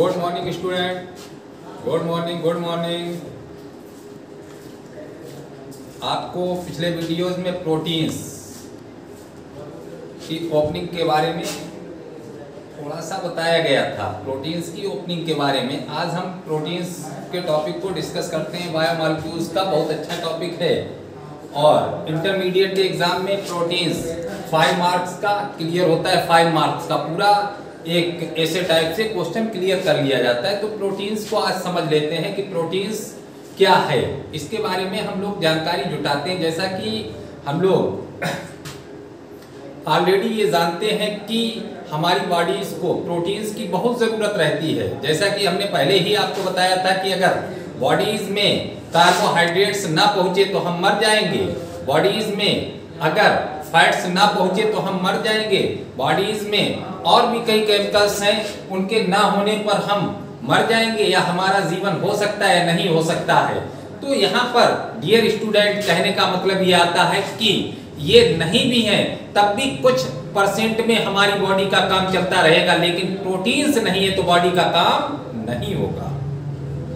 Good morning student, good morning good morning. आपको पिछले videos में प्रोटीन्स की ओपनिंग के बारे में थोड़ा सा बताया गया था। प्रोटीन्स की ओपनिंग के बारे में आज हम प्रोटीन्स के टॉपिक को डिस्कस करते हैं। बायोमॉलिक्यूल्स का बहुत अच्छा टॉपिक है और इंटरमीडिएट के एग्जाम में प्रोटीन्स 5 मार्क्स का क्लियर होता है। 5 मार्क्स का पूरा एक ऐसे टाइप से क्वेश्चन क्लियर कर लिया जाता है। तो प्रोटीन्स को आज समझ लेते हैं कि प्रोटीन्स क्या है, इसके बारे में हम लोग जानकारी जुटाते हैं। जैसा कि हम लोग ऑलरेडी ये जानते हैं कि हमारी बॉडीज को प्रोटीन्स की बहुत ज़रूरत रहती है। जैसा कि हमने पहले ही आपको बताया था कि अगर बॉडीज में कार्बोहाइड्रेट्स ना पहुंचे तो हम मर जाएंगे, बॉडीज में अगर फैट्स ना पहुंचे तो हम मर जाएंगे, बॉडीज में और भी कई केमिकल्स हैं उनके ना होने पर हम मर जाएंगे, या हमारा जीवन हो सकता है नहीं हो सकता है। तो यहाँ पर डियर स्टूडेंट कहने का मतलब ये आता है कि ये नहीं भी है तब भी कुछ % में हमारी बॉडी का काम चलता रहेगा, लेकिन प्रोटीन्स नहीं है तो बॉडी का काम नहीं होगा।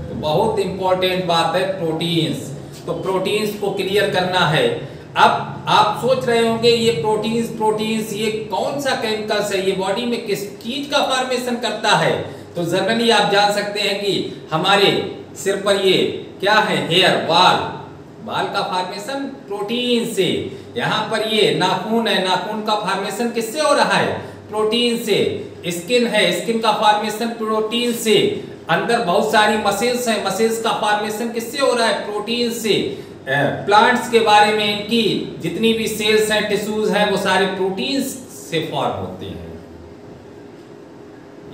तो बहुत इंपॉर्टेंट बात है प्रोटीन्स। तो प्रोटीन्स को क्लियर करना है। अब आप सोच रहे होंगे ये प्रोटीन्स ये कौन सा केमिकल्स है, ये बॉडी में किस चीज का फॉर्मेशन करता है। तो जनरली आप जान सकते हैं कि हमारे सिर पर ये क्या है, हेयर, बाल का फॉर्मेशन प्रोटीन से। यहाँ पर ये नाखून है, नाखून का फॉर्मेशन किससे हो रहा है, प्रोटीन से। स्किन है, स्किन का फॉर्मेशन प्रोटीन से। अंदर बहुत सारी मसल्स हैं, मसल्स का फॉर्मेशन किससे हो रहा है, प्रोटीन से। प्लांट्स के बारे में इनकी जितनी भी सेल्स हैं, टिश्यूज हैं, वो सारे प्रोटीन्स से फॉर्म होते हैं।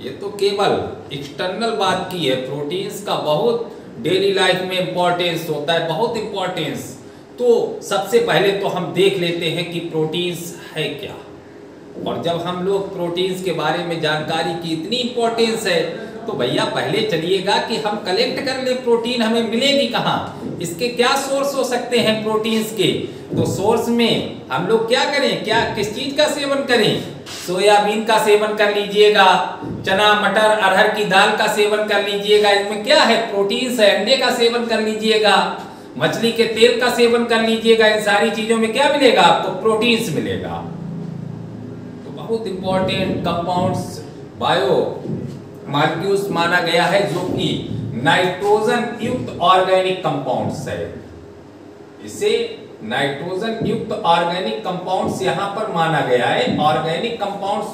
ये तो केवल एक्सटर्नल बात की है। प्रोटीन्स का बहुत डेली लाइफ में इंपॉर्टेंस होता है, बहुत इंपॉर्टेंस। तो सबसे पहले तो हम देख लेते हैं कि प्रोटीन्स है क्या। और जब हम लोग प्रोटीन्स के बारे में जानकारी की इतनी इंपॉर्टेंस है तो भैया पहले चलिएगा कि हम कलेक्ट कर ले प्रोटीन हमें मिलेगी कहाँ, इसके क्या सोर्स हो सकते हैं प्रोटीन्स के। तो सोर्स में हम लोग क्या करें, क्या किस चीज का सेवन करें, सोयाबीन का सेवन कर लीजिएगा, चना मटर अरहर की दाल का सेवन कर लीजिएगा, इनमें क्या है प्रोटीन्स है। अंडे का सेवन कर लीजिएगा, मछली के तेल का सेवन कर लीजिएगा, इन सारी चीजों में क्या मिलेगा आपको, प्रोटीन्स मिलेगा। तो बहुत इंपॉर्टेंट कंपाउंड्स बायो मॉलिक्यूल्स माना गया है, जो कि नाइट्रोजन युक्त ऑर्गेनिक कंपाउंड्स है। इसे नाइट्रोजन युक्त ऑर्गेनिक कंपाउंड्स यहाँ पर माना गया है। ऑर्गेनिक कंपाउंड्स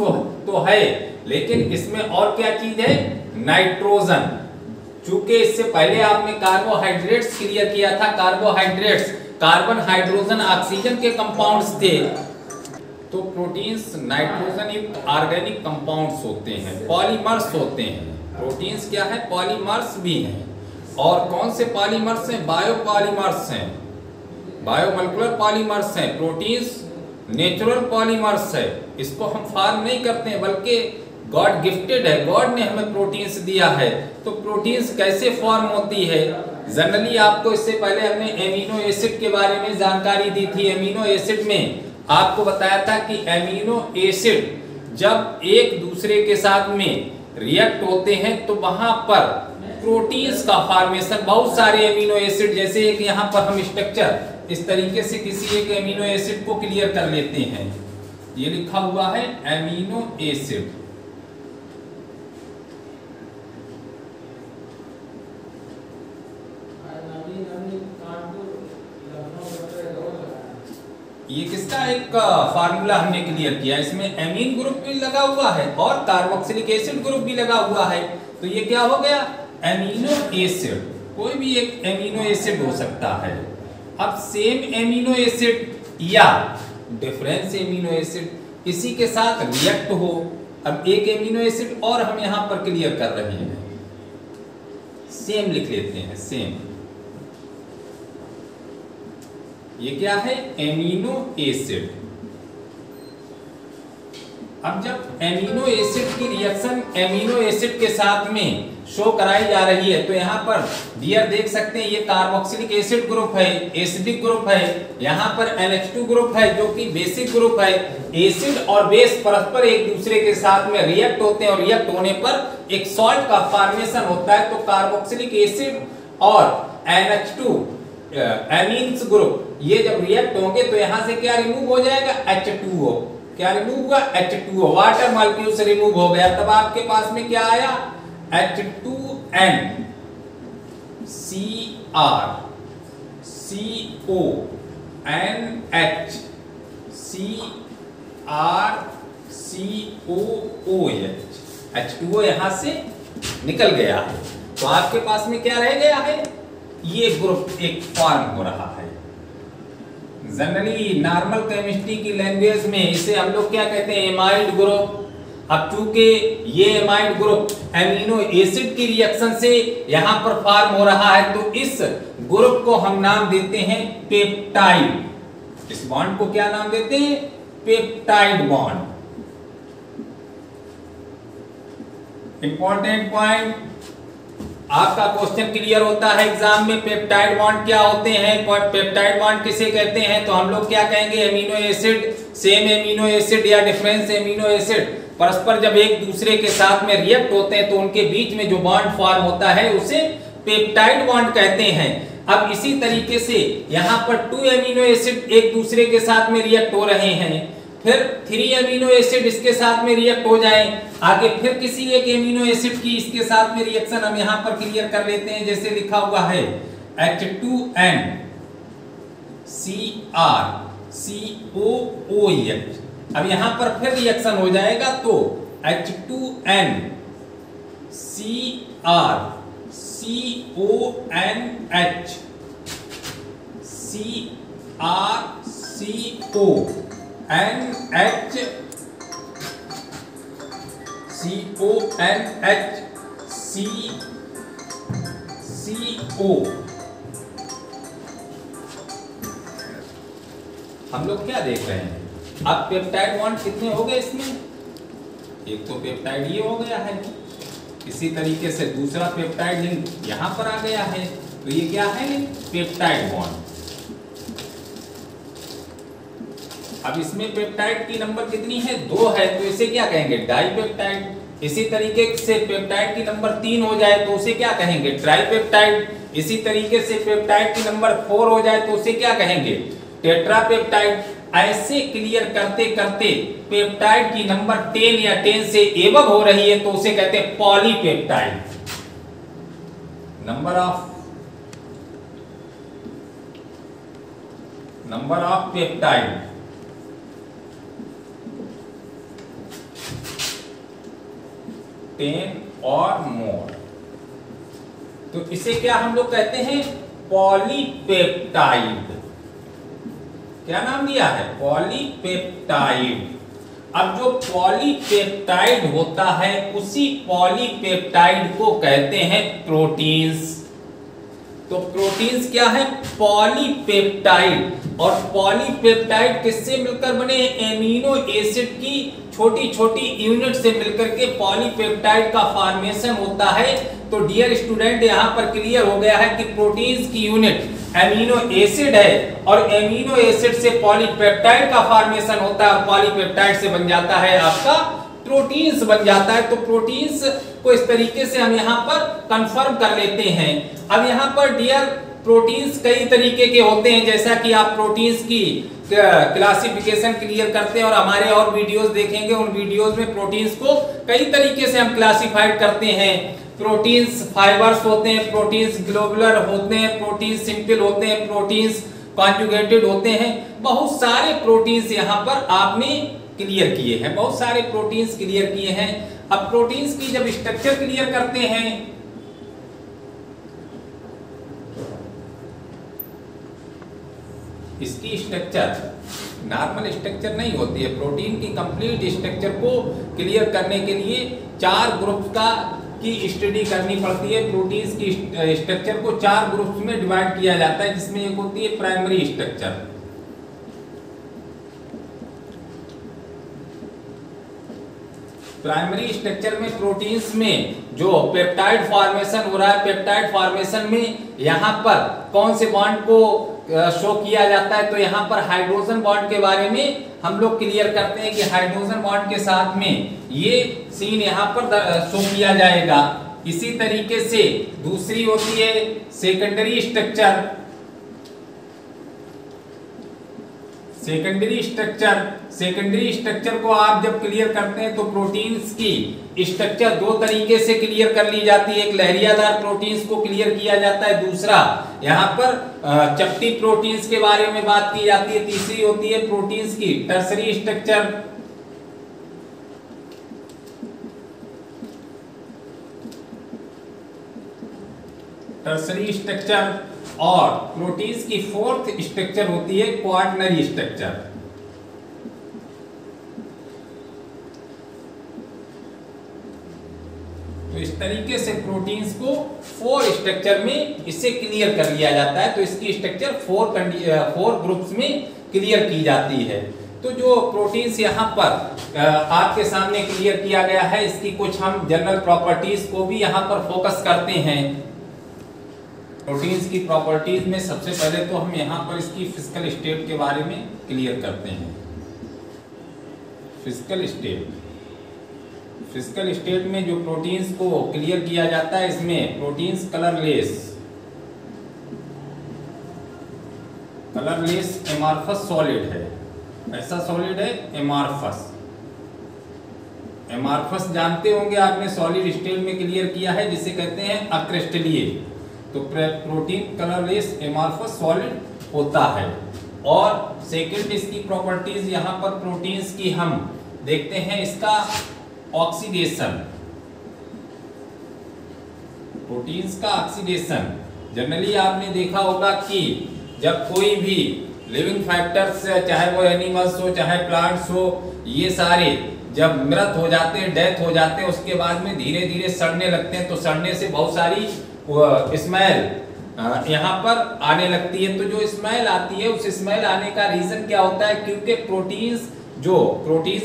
तो है, लेकिन इसमें और क्या चीज है, नाइट्रोजन। चूंकि इससे पहले आपने कार्बोहाइड्रेट्स क्लियर किया था। कार्बोहाइड्रेट्स कार्बन, हाइड्रोजन, ऑक्सीजन के कंपाउंड्स थे। तो प्रोटीन्स नाइट्रोजन युक्त ऑर्गेनिक कंपाउंड्स होते हैं, पॉलीमर्स होते हैं। प्रोटीन्स क्या है, पॉलीमर्स भी हैं। और कौन से पॉलीमर्स हैं, बायोपॉलीमर्स हैं, बायोमोलिकुलर पॉलीमर्स हैं। प्रोटीन्स नेचुरल पॉलीमर्स है, इसको हम फॉर्म नहीं करते हैं, बल्कि गॉड गिफ्टेड है, गॉड ने हमें प्रोटीन्स दिया है। तो प्रोटीन्स कैसे फॉर्म होती है, जनरली आपको इससे पहले हमने एमिनो एसिड के बारे में जानकारी दी थी। एमिनो एसिड में आपको बताया था कि एमिनो एसिड जब एक दूसरे के साथ में रिएक्ट होते हैं तो वहां पर प्रोटीन्स का फॉर्मेशन, बहुत सारे एमिनो एसिड, जैसे एक यहाँ पर हम स्ट्रक्चर इस तरीके से किसी एक एमिनो एसिड को क्लियर कर लेते हैं। ये लिखा हुआ है एमिनो एसिड। ये किसका एक फार्मूला हमने क्लियर किया, इसमें एमीन ग्रुप भी लगा हुआ है और कार्बोक्सिलिक एसिड ग्रुप भी लगा हुआ है। तो ये क्या हो गया, एमिनो एसिड। कोई भी एक एमिनो एसिड हो सकता है। अब सेम एमिनो एसिड या डिफरेंस एमिनो एसिड किसी के साथ रिएक्ट हो। अब एक एमिनो एसिड और हम यहां पर क्लियर कर रहे हैं, सेम लिख लेते हैं, सेम। ये क्या है, एमिनो एसिड। अब जब एमिनो एसिड की रिएक्शन एमिनो एसिड के साथ में शो कराई जा रही है। तो यहाँ पर डियर देख सकते हैं ये कार्बोक्सिलिक एसिड ग्रुप है, एसिडिक ग्रुप है, यहाँ पर NH2 ग्रुप है जो कि बेसिक ग्रुप है। एसिड और बेस परस्पर एक दूसरे के साथ में रिएक्ट होते हैं और रिएक्ट होने पर एक सॉल्ट का फॉर्मेशन होता है। तो कार्बोक्सिलिक एसिड और NH2 एमीन्स ग्रुप ये जब रिएक्ट होंगे तो यहाँ से क्या रिमूव हो जाएगा, H2O। क्या रिमूव हुआ, H2O, वाटर मॉलिक्यूल से रिमूव हो गया। तब आपके पास में क्या आया, H2N Cr CO NH Cr COOH, H2O यहां से निकल गया है। तो आपके पास में क्या रह गया है, ये ग्रुप एक फॉर्म हो रहा है। जनरली नॉर्मल केमिस्ट्री की लैंग्वेज में इसे हम लोग क्या कहते हैं, एमाइड ग्रुप। अब चूंकि ये एमाइड ग्रुप एमिनो एसिड की रिएक्शन से यहां पर फॉर्म हो रहा है तो इस ग्रुप को हम नाम देते हैं पेप्टाइड। इस बॉन्ड को क्या नाम देते हैं, पेप्टाइड बॉन्ड। इंपॉर्टेंट पॉइंट, आपका क्वेश्चन क्लियर होता है एग्जाम में, पेप्टाइड बॉन्ड क्या होते हैं, पेप्टाइड बॉन्ड किसे कहते हैं। तो हम लोग क्या कहेंगे, amino acid, same amino acid या डिफरेंस एमिनो एसिड परस्पर जब एक दूसरे के साथ में रिएक्ट होते हैं तो उनके बीच में जो बॉन्ड फॉर्म होता है उसे पेप्टाइड बॉन्ड कहते हैं। अब इसी तरीके से यहाँ पर 2 एमिनो एसिड एक दूसरे के साथ में रिएक्ट हो रहे हैं, फिर 3 एमिनो एसिड इसके साथ में रिएक्ट हो जाएं, आगे फिर किसी एक एमिनो एसिड की इसके साथ में रिएक्शन हम यहाँ पर क्लियर कर लेते हैं। जैसे लिखा हुआ है H2N Cr COOH, अब यहां पर फिर रिएक्शन हो जाएगा तो H2N Cr CONH Cr CONH CO हम लोग क्या देख रहे हैं, अब पेप्टाइड बॉन्ड कितने हो गए इसमें, एक तो पेप्टाइड ये हो गया है, इसी तरीके से दूसरा पेप्टाइड लिंक यहां पर आ गया है। तो ये क्या है, पेप्टाइड बॉन्ड। अब इसमें पेप्टाइड की नंबर कितनी है, 2 है, तो इसे क्या कहेंगे, डाइपेप्टाइड। इसी तरीके से पेप्टाइड की नंबर 3 हो जाए तो उसे क्या कहेंगे, ट्राइपेप्टाइड। इसी तरीके से पेप्टाइड की नंबर 4 हो जाए तो उसे क्या कहेंगे, टेट्रापेप्टाइड। ऐसे क्लियर करते करते पेप्टाइड की नंबर 10 या 10 से एबव हो रही है तो उसे कहते हैं polypeptide. Number of peptide, ten और मोर, तो इसे क्या हम लोग कहते हैं, पॉलीपेप्टाइड। क्या नाम दिया है, पॉलीपेप्टाइड। अब जो पॉलीपेप्टाइड होता है उसी पॉलीपेप्टाइड को कहते हैं प्रोटीन्स। तो प्रोटीन्स क्या है, पॉलीपेप्टाइड। और पॉलीपेप्टाइड किससे मिलकर बने हैं, एमिनो एसिड की छोटी छोटी यूनिट से मिलकर के पॉलीपेप्टाइड का फॉर्मेशन होता है। तो डियर स्टूडेंट यहाँ पर क्लियर हो गया है कि प्रोटीन्स की यूनिट एमिनो एसिड है और एमिनो एसिड से पॉलीपेप्टाइड का फॉर्मेशन होता है और पॉलीपेप्टाइड से बन जाता है आपका प्रोटीन्स बन जाता है। तो प्रोटीन्स को इस तरीके से हम यहाँ पर कंफर्म कर लेते हैं। अब यहाँ पर डियर प्रोटीन्स कई तरीके के होते हैं, जैसा कि आप प्रोटीन्स की क्लासिफिकेशन क्लियर करते हैं और हमारे और वीडियोस देखेंगे, उन वीडियोस में प्रोटीन्स को कई तरीके से हम क्लासिफाइड करते हैं। प्रोटीन्स फाइबर्स होते हैं, प्रोटीन्स ग्लोबुलर होते हैं, प्रोटीन्स सिंपल होते हैं, प्रोटीन्स कॉन्जुगेटेड होते हैं। बहुत सारे प्रोटीन्स यहाँ पर आपने क्लियर किए हैं, बहुत सारे प्रोटीन्स क्लियर किए हैं। अब प्रोटीन्स की जब स्ट्रक्चर क्लियर करते हैं, इसकी स्ट्रक्चर नॉर्मल स्ट्रक्चर नहीं होती है। प्रोटीन की कंप्लीट स्ट्रक्चर को क्लियर करने के लिए 4 ग्रुप्स का की स्टडी करनी पड़ती है। प्रोटीन्स की स्ट्रक्चर को 4 ग्रुप्स में डिवाइड किया जाता है, जिसमें एक होती है प्राइमरी स्ट्रक्चर, प्राइमरी स्ट्रक्चर में प्रोटीन्स में जो पेप्टाइड फॉर्मेशन हो रहा है, पेप्टाइड फॉर्मेशन में यहाँ पर कौन से बॉन्ड को शो किया जाता है, तो यहाँ पर हाइड्रोजन बॉन्ड के बारे में हम लोग क्लियर करते हैं कि हाइड्रोजन बॉन्ड के साथ में ये सीन यहाँ पर शो किया जाएगा। इसी तरीके से दूसरी होती है सेकेंडरी स्ट्रक्चर। सेकेंडरी स्ट्रक्चर को आप जब क्लियर करते हैं तो प्रोटीन्स की स्ट्रक्चर दो तरीके से क्लियर कर ली जाती है। एक लहरियादार प्रोटीन्स को क्लियर किया जाता है, दूसरा यहाँ पर चपटी प्रोटीन्स के बारे में बात की जाती है। तीसरी होती है प्रोटीन्स की टर्सरी स्ट्रक्चर। टर्सरी स्ट्रक्चर और प्रोटीन्स की फोर्थ स्ट्रक्चर होती है क्वाaternary स्ट्रक्चर। तो इस तरीके से प्रोटीन्स को 4 स्ट्रक्चर में इससे क्लियर कर लिया जाता है। तो इसकी स्ट्रक्चर 4 ग्रुप्स में क्लियर की जाती है। तो जो प्रोटीन्स यहाँ पर आपके सामने क्लियर किया गया है, इसकी कुछ हम जनरल प्रॉपर्टीज को भी यहाँ पर फोकस करते हैं। प्रोटीन्स की प्रॉपर्टीज में सबसे पहले तो हम यहाँ पर इसकी फिजिकल स्टेट के बारे में क्लियर करते हैं। फिजिकल स्टेट में जो प्रोटीन्स को क्लियर किया जाता है, इसमें प्रोटीन्स कलरलेस एमार्फस सॉलिड है। ऐसा सॉलिड है एमार्फस जानते होंगे आपने, सॉलिड स्टेट में क्लियर किया है, जिसे कहते हैं अक्रिस्टलीय। तो प्रोटीन कलरलेस एमार्फस सॉलिड होता है। और सेकंड इसकी प्रॉपर्टीज यहाँ पर प्रोटीन्स की हम देखते हैं, इसका ऑक्सीडेशन। प्रोटीन्स का ऑक्सीडेशन जनरली आपने देखा होगा कि जब कोई भी लिविंग फैक्टर्स, चाहे वो एनिमल्स हो चाहे प्लांट्स हो, ये सारे जब मृत हो जाते हैं, डेथ हो जाते हैं, उसके बाद में धीरे धीरे सड़ने लगते हैं। तो सड़ने से बहुत सारी स्मेल यहाँ पर आने लगती है। तो जो स्मेल आती है, उस स्मेल आने का रीजन क्या होता है? क्योंकि प्रोटीन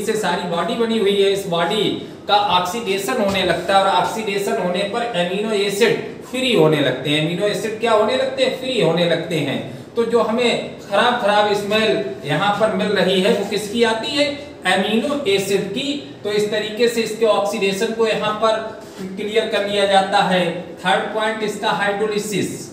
से सारी बॉडी बनी हुई है, इस बॉडी का ऑक्सीडेशन होने लगता है। और ऑक्सीडेशन होने पर एमिनो एसिड फ्री होने लगते हैं। एमिनो एसिड क्या होने लगते हैं? फ्री होने लगते हैं। तो जो हमें खराब स्मेल यहाँ पर मिल रही है, वो किसकी आती है? एमिनो एसिड की। तो इस तरीके से इसके ऑक्सीडेशन को यहाँ पर क्लियर कर लिया जाता है। थर्ड पॉइंट इसका हाइड्रोलिसिस।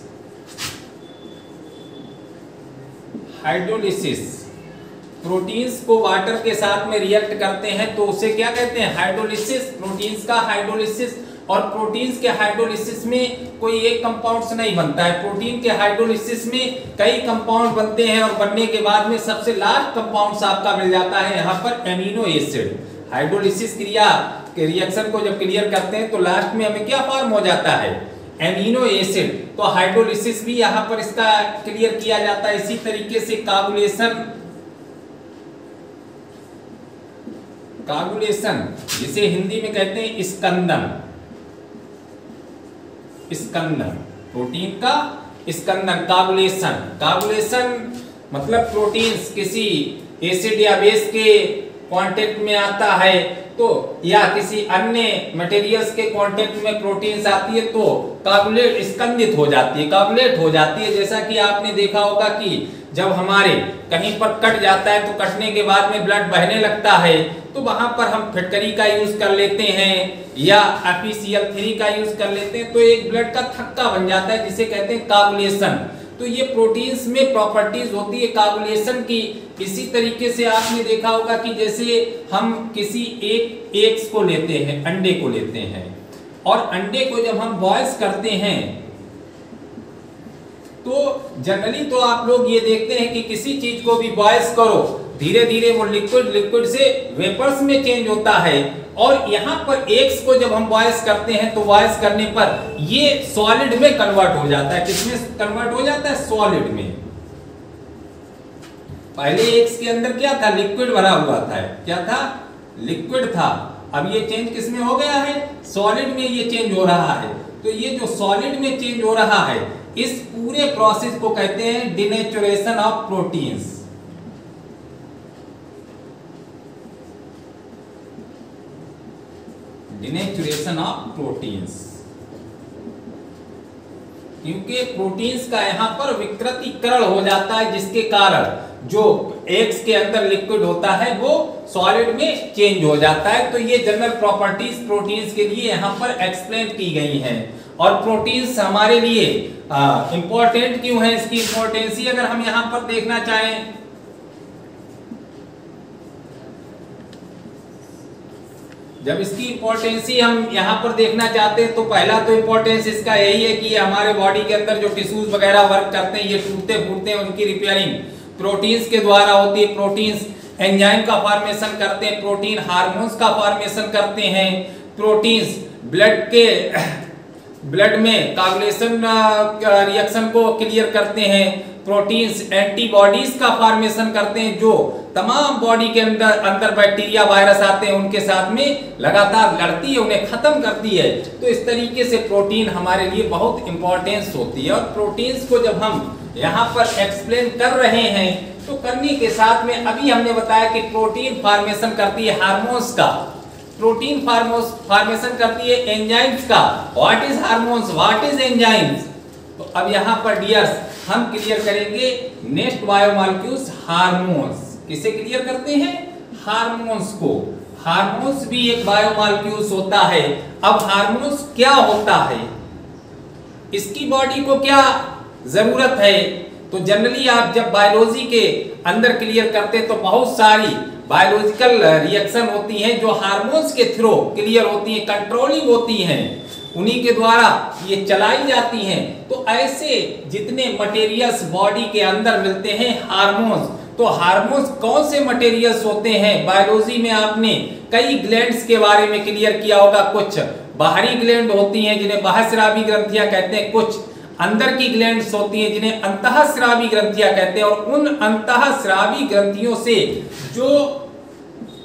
प्रोटीन्स को वाटर के साथ में रिएक्ट करते हैं तो उसे क्या कहते हैं? हाइड्रोलिसिस। प्रोटीन्स का हाइड्रोलिसिस। और प्रोटीन्स के हाइड्रोलिसिस में कोई एक कंपाउंड नहीं बनता है। प्रोटीन के हाइड्रोलिसिस में कई कंपाउंड बनते हैं और बनने के बाद में सबसे लास्ट कंपाउंड आपका मिल जाता है यहाँ पर एमिनो एसिड। हाइड्रोलिसिस क्रिया के रिएक्शन को जब क्लियर करते हैं तो लास्ट में हमें क्या फॉर्म हो जाता है? Amino acid. तो हाइड्रोलिसिस भी यहाँ पर इसका क्लियर किया जाता है। इसी तरीके से कागुलेशन, जिसे हिंदी में कहते हैं स्कंदन, प्रोटीन का स्कंदन, कागुलेशन मतलब प्रोटीन्स किसी एसिड या बेस के कांटेक्ट में आता है तो, या किसी अन्य मटेरियल्स के कांटेक्ट में प्रोटीन्स आती है तो स्कंदित हो जाती है, कागुलेट हो जाती है। जैसा कि आपने देखा होगा कि जब हमारे कहीं पर कट जाता है तो कटने के बाद में ब्लड बहने लगता है, तो वहां पर हम फिटकरी का यूज कर लेते हैं या FeCl3 का यूज कर लेते हैं, तो एक ब्लड का थक्का बन जाता है, जिसे कहते हैं कागुलेशन। तो ये प्रोटीन्स में प्रॉपर्टीज होती है कागुलेशन की। इसी तरीके से आपने देखा होगा कि जैसे हम किसी एक एग्स को लेते हैं, अंडे को लेते हैं, और अंडे को जब हम बॉयल करते हैं तो जनरली तो आप लोग ये देखते हैं कि किसी चीज को भी बॉयल करो, धीरे धीरे वो लिक्विड से वेपर्स में चेंज होता है। और यहाँ पर एग्स को जब हम बॉयल करते हैं तो बॉयल करने पर ये सॉलिड में कन्वर्ट हो जाता है। किसमें कन्वर्ट हो जाता है? सॉलिड में। पहले एग्स के अंदर क्या था? लिक्विड भरा हुआ था। क्या था? लिक्विड था। अब ये चेंज किसमें हो गया है? सॉलिड में ये चेंज हो रहा है। तो ये जो सॉलिड में चेंज हो रहा है, इस पूरे प्रोसेस को कहते हैं denaturation of proteins. Denaturation of proteins, क्योंकि प्रोटीन्स का यहाँ पर विकृतीकरण हो जाता है, जिसके कारण जो एग्स के अंदर लिक्विड होता है वो सॉलिड में चेंज हो जाता है। तो ये जनरल प्रॉपर्टीज प्रोटीन्स के लिए यहाँ पर एक्सप्लेन की गई हैं। और प्रोटीन्स हमारे लिए इंपॉर्टेंट क्यों है, इसकी इंपॉर्टेंसी अगर हम यहाँ पर देखना चाहें, जब इसकी इंपॉर्टेंसी हम यहाँ पर देखना चाहते हैं तो पहला तो इंपॉर्टेंस इसका यही है कि ये हमारे बॉडी के अंदर जो टिश्यूज वगैरह वर्क करते हैं, ये टूटते फूटते हैं, उनकी रिपेयरिंग प्रोटीन्स के द्वारा होती है। प्रोटीन्स एंजाइम का फॉर्मेशन करते हैं, प्रोटीन हार्मोन्स का फॉर्मेशन करते हैं, प्रोटीन्स ब्लड में कोagulation रिएक्शन को क्लियर करते हैं, प्रोटीन्स एंटीबॉडीज का फॉर्मेशन करते हैं जो तमाम बॉडी के अंदर बैक्टीरिया वायरस आते हैं उनके साथ में लगातार लड़ती है, उन्हें खत्म करती है। तो इस तरीके से प्रोटीन हमारे लिए बहुत इंपॉर्टेंस होती है। और प्रोटीन्स को जब हम यहाँ पर एक्सप्लेन कर रहे हैं तो करने के साथ में अभी हमने बताया कि प्रोटीन फॉर्मेशन करती है हार्मोन्स का, प्रोटीन फॉर्मेशन करती है एंजाइम्स का। What is hormones, what is enzymes? तो अब यहाँ पर डियर्स हम क्लियर करेंगे नेक्स्ट बायोमॉलिक्यूल्स हार्मोन्स। किसे क्लियर करते हैं? हार्मोन्स को। हार्मोन्स भी एक बायोमॉलिक्यूल्स होता है। अब हार्मोन्स क्या होता है, इसकी बॉडी को क्या जरूरत है? तो जनरली आप जब बायोलॉजी के अंदर क्लियर करते हैं तो बहुत सारी बायोलॉजिकल रिएक्शन होती हैं जो हार्मोन्स के थ्रू क्लियर होती हैं, कंट्रोलिंग होती हैं, उन्हीं के द्वारा ये चलाई जाती हैं। तो ऐसे जितने मटेरियल्स बॉडी के अंदर मिलते हैं हार्मोन्स, तो हार्मोन्स कौन से मटेरियल्स होते हैं? बायोलॉजी में आपने कई ग्लैंड्स के बारे में क्लियर किया होगा। कुछ बाहरी ग्लैंड होती हैं जिन्हें बाह्यस्रावी ग्रंथियां कहते हैं, कुछ अंदर की ग्लैंड्स होती हैं जिन्हें अंतःस्रावी ग्रंथियां कहते हैं। और उन अंतःस्रावी ग्रंथियों से जो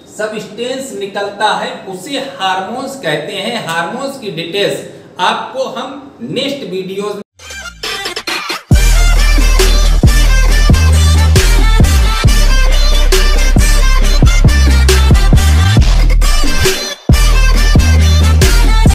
सब्सटेंस निकलता है उसे हार्मोन्स कहते हैं। हार्मोन्स की डिटेल्स आपको हम नेक्स्ट वीडियोस